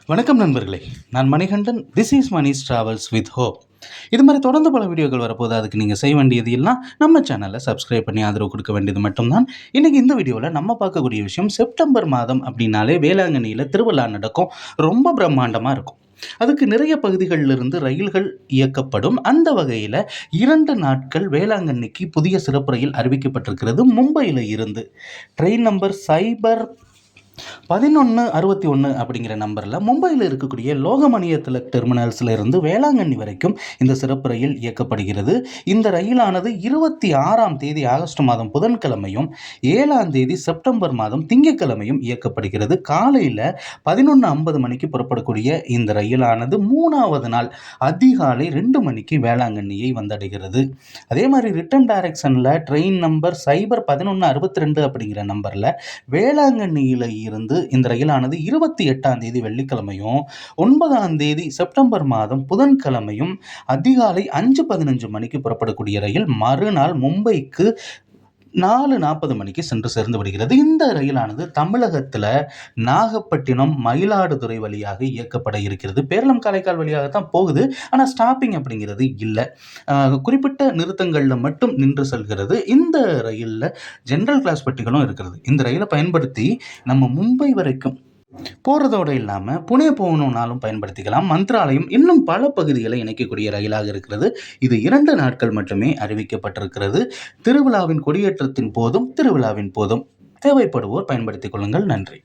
வணக்கம் நண்பர்களே, நான் Manikandan. This is Mani's travels with hope. இது மாதிரி தொடர்ந்து பல வீடியோக்கள் வரப்போது. அதுக்கு நீங்கள் செய்ய வேண்டியது எல்லாம் நம்ம சேனலை சப்ஸ்கிரைப் பண்ணி ஆதரவு கொடுக்க வேண்டியது மட்டும்தான். இன்றைக்கி இந்த வீடியோவில் நம்ம பார்க்கக்கூடிய விஷயம், செப்டம்பர் மாதம் அப்படின்னாலே வேளாங்கண்ணியில் திருவிழா நடக்கும். ரொம்ப பிரம்மாண்டமாக இருக்கும். அதுக்கு நிறைய பகுதிகளிலிருந்து ரயில்கள் இயக்கப்படும். அந்த வகையில் 2 நாட்கள் வேளாங்கண்ணிக்கு புதிய சிறப்பு ரயில் அறிவிக்கப்பட்டிருக்கிறது. மும்பையில் இருந்து ட்ரெயின் நம்பர் சைபர் 1161 அப்படிங்கிற நம்பரில் மும்பையில் இருக்கக்கூடிய லோகமானிய திலக் டெர்மினல்ஸில் இருந்து வேளாங்கண்ணி வரைக்கும் இந்த சிறப்பு ரயில் இயக்கப்படுகிறது. இந்த ரயிலானது 26ஆம் தேதி ஆகஸ்ட் மாதம் புதன்கிழமையும் 7ஆம் தேதி செப்டம்பர் மாதம் திங்கட்கிழமையும் இயக்கப்படுகிறது. காலையில் 11:50 மணிக்கு புறப்படக்கூடிய இந்த ரயிலானது 3ஆவது நாள் அதிகாலை 2 மணிக்கு வேளாங்கண்ணியை வந்தடைகிறது. அதே மாதிரி ரிட்டன் டைரக்ஷனில் ட்ரெயின் நம்பர் சைபர் 1162 அப்படிங்கிற நம்பரில் வேளாங்கண்ணியில் இருந்து இந்த ரயிலானது 28ஆம் தேதி வெள்ளிக்கிழமையும் 9ஆம் தேதி செப்டம்பர் மாதம் புதன்கிழமையும் அதிகாலை 5:15 மணிக்கு புறப்படக்கூடிய ரயில் மறுநாள் மும்பைக்கு 4:40 மணிக்கு சென்று சேர்ந்து விடுகிறது. இந்த ரயிலானது தமிழகத்தில் நாகப்பட்டினம், மயிலாடுதுறை வழியாக இயக்கப்பட இருக்கிறது. பேரளம், காரைக்கால் வழியாகத்தான் போகுது. ஆனால் ஸ்டாப்பிங் அப்படிங்கிறது இல்லை. குறிப்பிட்ட நிறுத்தங்களில் மட்டும் நின்று செல்கிறது. இந்த ரயிலில் ஜென்ரல் கிளாஸ் பெட்டிகளும் இருக்கிறது. இந்த ரயிலை பயன்படுத்தி நம்ம மும்பை வரைக்கும் போகிறதோடு இல்லாமல் புனே போகணுன்னாலும் பயன்படுத்திக்கலாம். மந்த்ராலயம், இன்னும் பல பகுதிகளை இணைக்கக்கூடிய ரயிலாக இருக்கிறது. இது 2 நாட்கள் மட்டுமே அறிவிக்கப்பட்டிருக்கிறது. திருவிழாவின் கொடியேற்றத்தின் போதும் திருவிழாவின் போதும் தேவைப்படுவோர் பயன்படுத்திக் கொள்ளுங்கள். நன்றி.